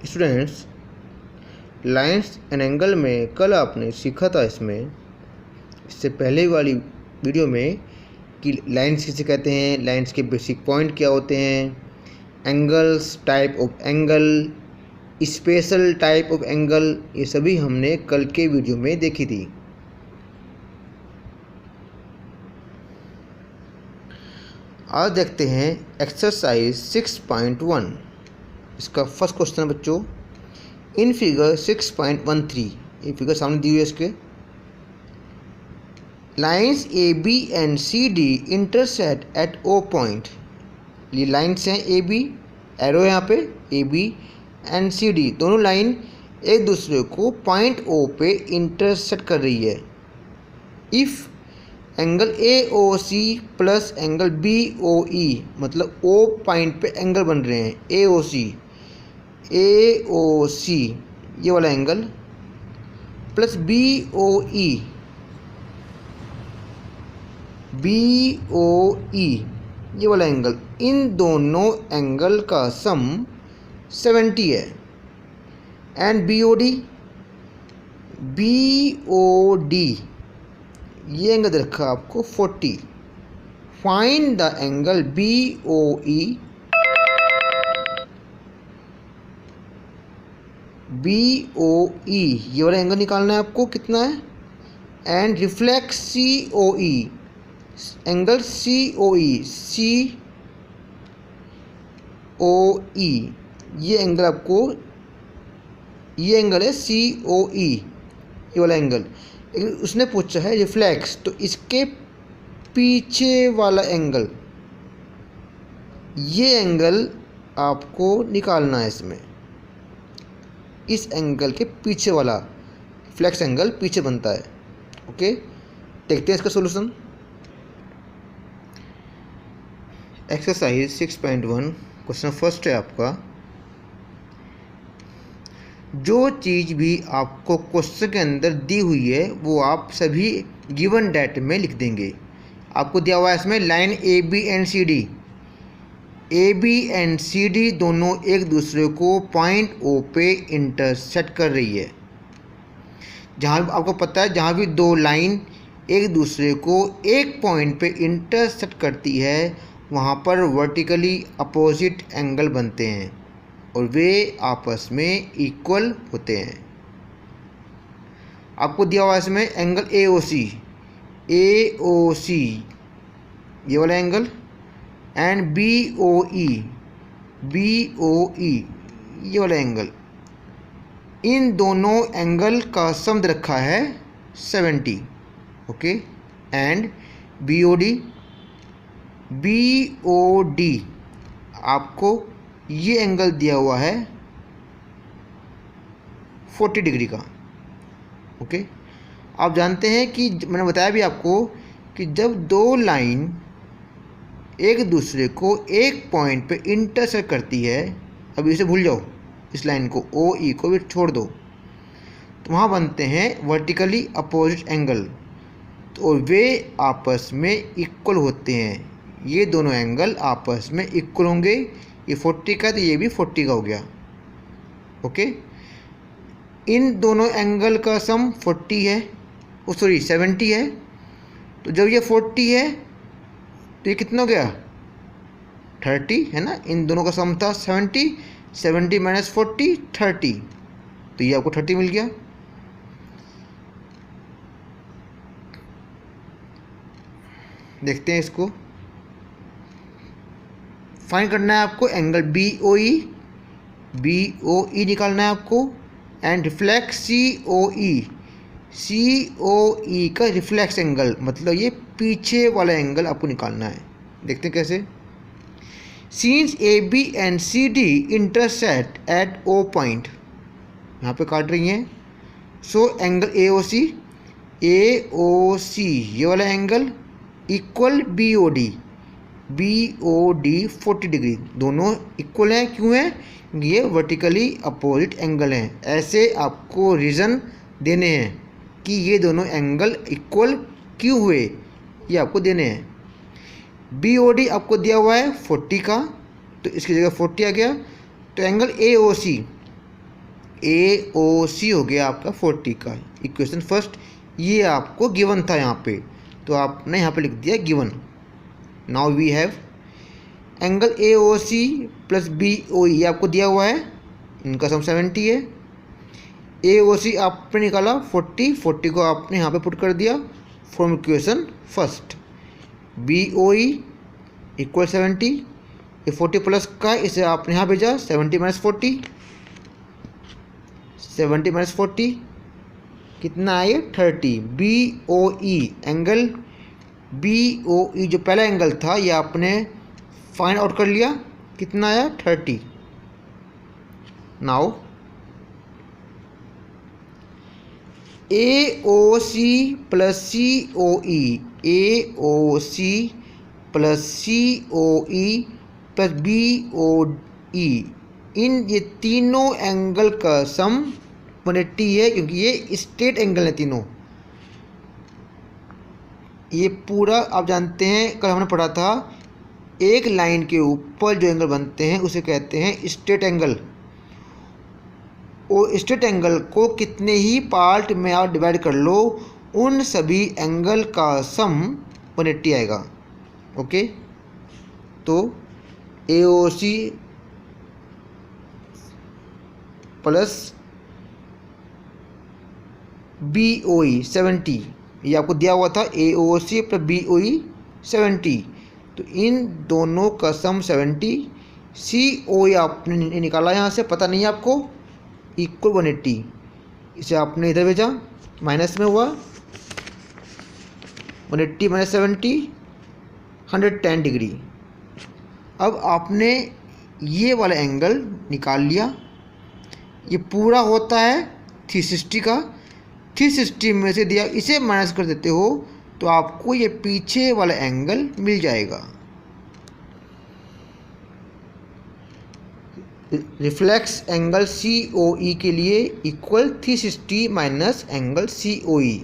Students, lines and angle में कल आपने सीखा था इससे पहले वाली वीडियो में कि लाइंस किसे कहते हैं, लाइंस के बेसिक पॉइंट क्या होते हैं, angles, type of angle, special type of angle, ये सभी हमने कल के वीडियो में देखी थी। आज देखते हैं एक्सरसाइज 6.1। इसका फर्स्ट क्वेश्चन है बच्चों, इन फिगर 6.13, ये फिगर सामने दी हुई है। इसके lines A B and C D intersect at O point. ये लाइन्स हैं ए बी, एरो है यहाँ पे, A B and C D, दोनों लाइन एक दूसरे को पॉइंट ओ पे इंटरसेक्ट कर रही है। If angle A O C plus angle B O E, मतलब ओ पॉइंट पे एंगल बन रहे हैं, ए ओ सी ये वाला angle plus B O E ये वाला एंगल, इन दोनों एंगल का सम 70 है। एंड बी ओ डी ये एंगल रखा आपको 40। Find the angle B O E ये वाला एंगल निकालना है आपको, कितना है। And reflect C O E, angle C O E ये एंगल आपको, ये एंगल है सी ओ ई ये वाला एंगल। उसने पूछा है रिफ्लेक्स, तो इसके पीछे वाला एंगल, ये एंगल आपको निकालना है। इसमें इस एंगल के पीछे वाला फ्लेक्स एंगल पीछे बनता है। ओके, देखते हैं इसका सॉल्यूशन। एक्सरसाइज 6.1 क्वेश्चन फर्स्ट है आपका, जो चीज़ भी आपको क्वेश्चन के अंदर दी हुई है वो आप सभी गिवन डेट में लिख देंगे। आपको दिया हुआ है इसमें line A B and C D दोनों एक दूसरे को पॉइंट ओ पे इंटरसेक्ट कर रही है। जहाँ भी आपको पता है, जहाँ भी दो लाइन एक दूसरे को एक पॉइंट पे इंटरसेक्ट करती है वहाँ पर वर्टिकली अपोजिट एंगल बनते हैं और वे आपस में इक्वल होते हैं। आपको दिया हुआ है इसमें एंगल ए ओ सी ये वाला angle, and B O E ये वाला एंगल, इन दोनों एंगल का सम रखा है 70। Okay, and B O D आपको ये एंगल दिया हुआ है 40 डिग्री का। ओके, आप जानते हैं कि मैंने बताया भी आपको कि जब दो लाइन एक दूसरे को एक पॉइंट पे इंटरसेक्ट करती है, अब इसे भूल जाओ, इस लाइन को ओ ई को भी छोड़ दो, तो वहाँ बनते हैं वर्टिकली अपोजिट एंगल, तो वे आपस में इक्वल होते हैं। ये दोनों एंगल आपस में इक्वल होंगे। ये 40 का तो ये भी 40 का हो गया। ओके, इन दोनों एंगल का सम 40 है, 70 है। तो जब ये 40 है तो ये कितना हो गया, 30 है ना। इन दोनों का सम था 70 माइनस 40 30, तो ये आपको 30 मिल गया। देखते हैं इसको, फाइंड करना है आपको एंगल बी ओ ई निकालना है आपको, एंड रिफ्लेक्ट सी ओ ई का रिफ्लेक्स एंगल, मतलब ये पीछे वाला एंगल आपको निकालना है। देखते हैं कैसे। Since A B and C D intersect at O point, यहाँ पे काट रही हैं। So angle A O C ये वाला angle equal B O D 40 degree, दोनों इक्वल हैं। क्यों है, ये वर्टिकली अपोजिट एंगल हैं। ऐसे आपको रीज़न देने हैं कि ये दोनों एंगल इक्वल क्यों हुए, ये आपको देने हैं। बी ओ डी आपको दिया हुआ है 40 का, तो इसकी जगह 40 आ गया। तो angle A O C AOC हो गया आपका 40 का इक्वेशन फर्स्ट। ये आपको गिवन था यहाँ पे, तो आपने यहाँ पे लिख दिया given. Now we have angle AOC plus BOE, ये आपको दिया हुआ है, इनका सम 70 है। AOC आपने निकाला 40 को आपने यहाँ पे पुट कर दिया from equation first. BOE equal 70, ये 40 प्लस का, इसे आपने यहाँ भेजा 70 माइनस 40, 70 माइनस 40 कितना है 30। BOE एंगल BOE जो पहला एंगल था ये आपने फाइंड आउट कर लिया, कितना आया 30। Now AOC plus COE, AOC plus COE plus BOE, इन ये तीनों एंगल का सम 180 है, क्योंकि ये स्ट्रेट एंगल है तीनों। ये पूरा आप जानते हैं, कल हमने पढ़ा था, एक लाइन के ऊपर जो एंगल बनते हैं उसे कहते हैं स्ट्रेट एंगल। और स्ट्रेट एंगल को कितने ही पार्ट में आप डिवाइड कर लो, उन सभी एंगल का सम 180 आएगा। ओके, तो AOC प्लस BOE 70, ये आपको दिया हुआ था, AOC प्लस BOE 70, तो इन दोनों का सम 70। COE आपने निकाला यहाँ से, पता नहीं है आपको, इक्वल 180, इसे आपने इधर भेजा, माइनस में हुआ 180 माइनस 70 110 डिग्री। अब आपने ये वाला एंगल निकाल लिया, ये पूरा होता है 360 का, 360 में से दिया, इसे माइनस कर देते हो तो आपको ये पीछे वाला एंगल मिल जाएगा। रिफ्लेक्स एंगल COE के लिए इक्वल 360 माइनस एंगल COE।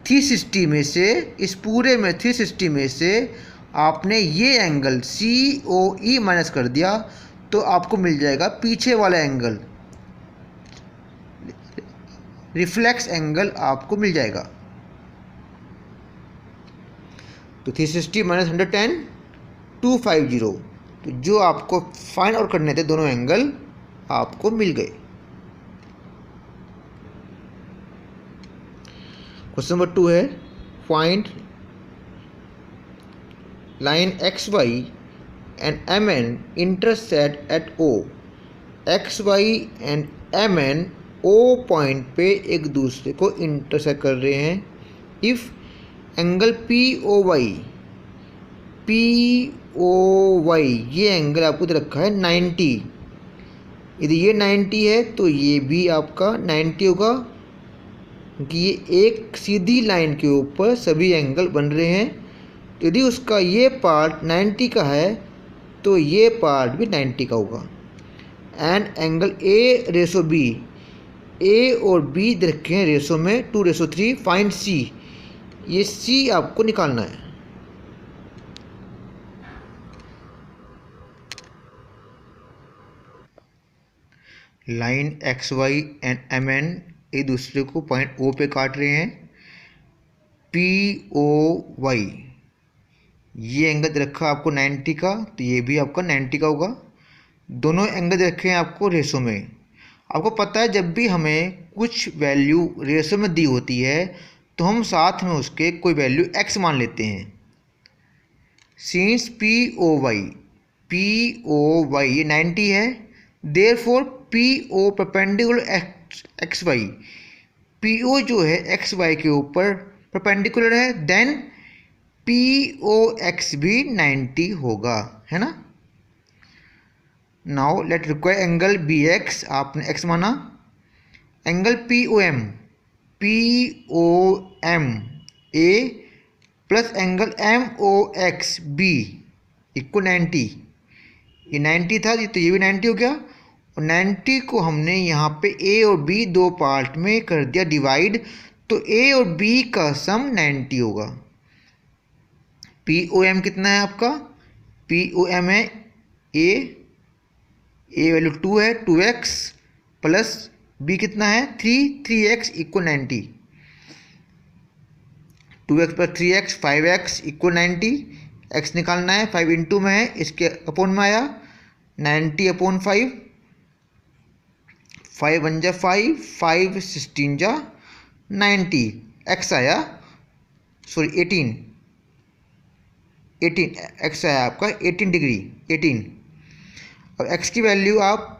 360 में से, इस पूरे में 360 में से आपने ये एंगल COE माइनस कर दिया तो आपको मिल जाएगा पीछे वाला एंगल, रिफ्लेक्स एंगल आपको मिल जाएगा। तो 360 माइनस 110 250, तो जो आपको फाइंड आउट करने थे दोनों एंगल आपको मिल गए। क्वेश्चन नंबर 2 है, find line XY and MN intersect at O। XY and MN O point पे एक दूसरे को इंटरसेक्ट कर रहे हैं। इफ़ एंगल POY ये एंगल आपको दे रखा है 90, यदि ये 90 है तो ये भी आपका 90 होगा, क्योंकि ये एक सीधी लाइन के ऊपर सभी एंगल बन रहे हैं। तो यदि उसका ये पार्ट 90 का है तो ये पार्ट भी 90 का होगा। एंड एंगल A/B, A और B दे रखे हैं रेशो में 2/3। फाइंड C, ये C आपको निकालना है। लाइन XY एंड MN एक दूसरे को पॉइंट O पे काट रहे हैं। POY ये एंगल दे रखा आपको 90 का, तो ये भी आपका 90 का होगा। दोनों एंगल दे रखे हैं आपको रेशो में। आपको पता है जब भी हमें कुछ वैल्यू रेशो में दी होती है तो हम साथ में उसके कोई वैल्यू x मान लेते हैं। सिंस POY ये 90 है, therefore PO perpendicular XY, PO जो है XY के ऊपर परपेंडिकुलर है, देन POX भी 90 होगा, है ना। Now let require angle BX, आपने x माना। Angle POM A plus angle MOX B equal 90, ये 90 था तो ये भी 90 हो गया। और 90 को हमने यहाँ पे A और B दो पार्ट में कर दिया डिवाइड, तो A और B का सम 90 होगा। POM कितना है आपका, POM है A वैल्यू 2 है, 2x प्लस बी कितना है 3x equal 90, 2x plus 3x 5x equal 90, x निकालना है 5 इंटू में है इसके अपॉन में आया 90 अपॉन 5, 5 1 जा 5, 5 16 जा 90, x आया सॉरी 18 x आया आपका 18 डिग्री 18। अब x की वैल्यू आप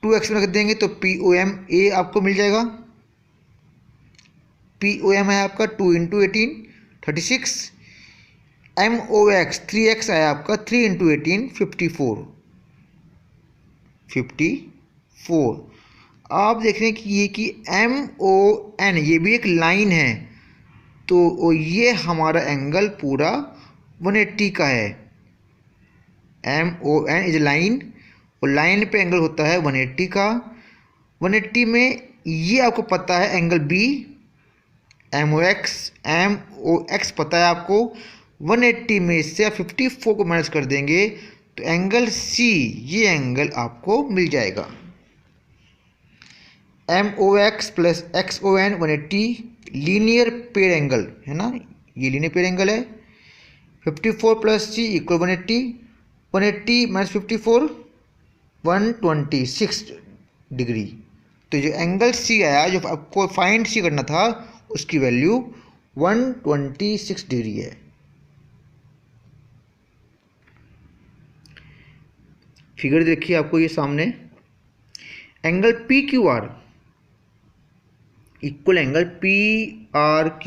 2x में रख देंगे तो POM A आपको मिल जाएगा। POM है आपका 2 इंटू 18 36, MOX 3x आया आपका 3 इंटू 18 54। आप देख रहे हैं कि ये कि MON ये भी एक लाइन है, तो ये हमारा एंगल पूरा 180 का है। MON इज लाइन, और लाइन पे एंगल होता है 180 का। 180 में ये आपको पता है एंगल B, MOX पता है आपको। 180 में इससे आप 54 को माइनस कर देंगे तो एंगल C ये एंगल आपको मिल जाएगा। MOX plus XON 180 linear pair angle है ना, ये लीनियर पेयर एंगल है। 54 plus C equal 180, 180 minus 54 126 degree. तो जो एंगल C आया, जो आपको फाइंड C करना था, उसकी वैल्यू 126 डिग्री है। फिगर देखिए आपको ये सामने, angle PQR equal angle PRQ,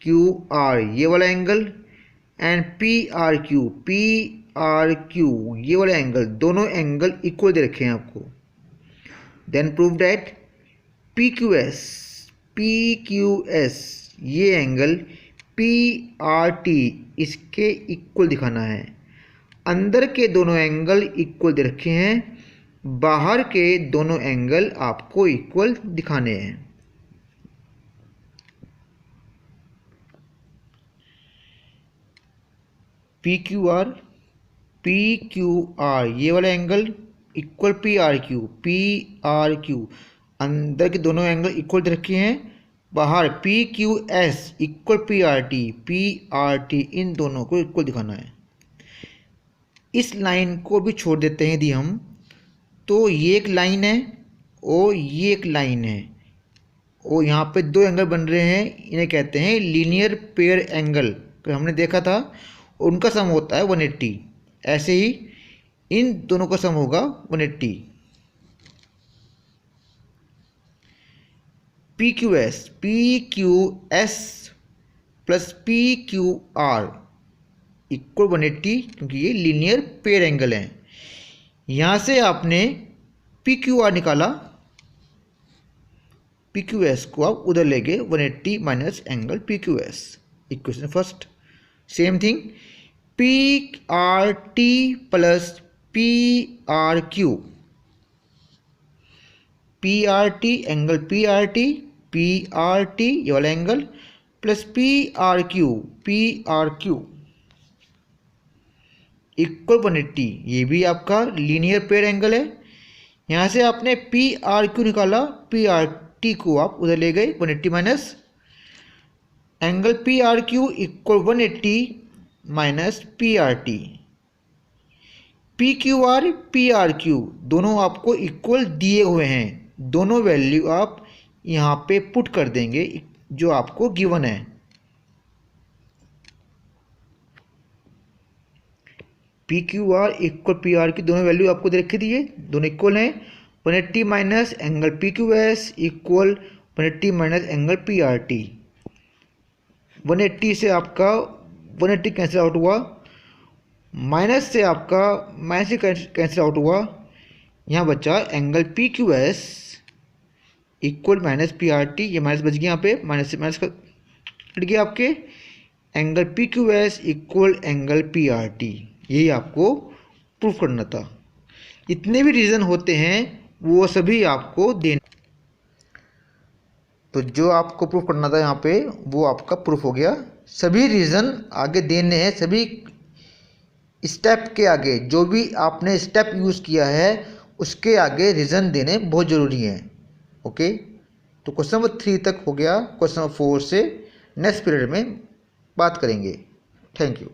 PQR ये वाला एंगल एंड PRQ ये वाला एंगल, दोनों एंगल इक्वल दे रखे हैं आपको। देन प्रूव दैट PQS ये एंगल PRT इसके इक्वल दिखाना है। अंदर के दोनों एंगल इक्वल दे रखे हैं, बाहर के दोनों एंगल आपको इक्वल दिखाने हैं। PQR ये वाला एंगल इक्वल PRQ अंदर के दोनों एंगल इक्वल दे रखे हैं, बाहर PQS इक्वल PRT इन दोनों को इक्वल दिखाना है। इस लाइन को भी छोड़ देते हैं यदि हम, तो ये एक लाइन है और ये एक लाइन है, और यहाँ पे दो एंगल बन रहे हैं, इन्हें कहते हैं लीनियर पेयर एंगल। तो हमने देखा था उनका सम होता है 180, ऐसे ही इन दोनों का सम होगा 180। PQS प्लस PQR इक्वल 180, क्योंकि ये लीनियर पेयर एंगल हैं। यहाँ से आपने PQR निकाला, PQS को आप उधर ले गए, 180 minus angle PQS, equation first. Same thing PRT plus PRQ, angle PRT ये वाला एंगल प्लस PRQ इक्वल 180, ये भी आपका लीनियर पेयर एंगल है। यहाँ से आपने PRQ निकाला, PRT को आप उधर ले गए, 180 minus angle PRQ equal 180 minus PRT। PRQ दोनों आपको इक्वल दिए हुए हैं, दोनों वैल्यू आप यहाँ पे पुट कर देंगे जो आपको गिवन है। PQR इक्वल PRQ दोनों वैल्यू आपको दे रखे दिए, दोनों इक्वल हैं। 180 minus angle PQS equal 180 minus angle PRT। 180 से आपका 180 कैंसिल आउट हुआ, माइनस से आपका माइनस कैंसिल आउट हुआ, यहाँ बचा angle PQS equal minus PRT, ये माइनस बच गया, यहाँ पे माइनस से माइनस कट गया आपके, angle PQS equal angle PRT, यही आपको प्रूफ करना था। जितने भी रीज़न होते हैं वो सभी आपको देने। तो जो आपको प्रूफ करना था यहाँ पे वो आपका प्रूफ हो गया। सभी रीज़न आगे देने हैं, सभी स्टेप के आगे जो भी आपने स्टेप यूज़ किया है उसके आगे रीज़न देने बहुत ज़रूरी हैं। ओके, तो क्वेश्चन नंबर 3 तक हो गया। क्वेश्चन नंबर 4 से नेक्स्ट पीरियड में बात करेंगे। Thank you.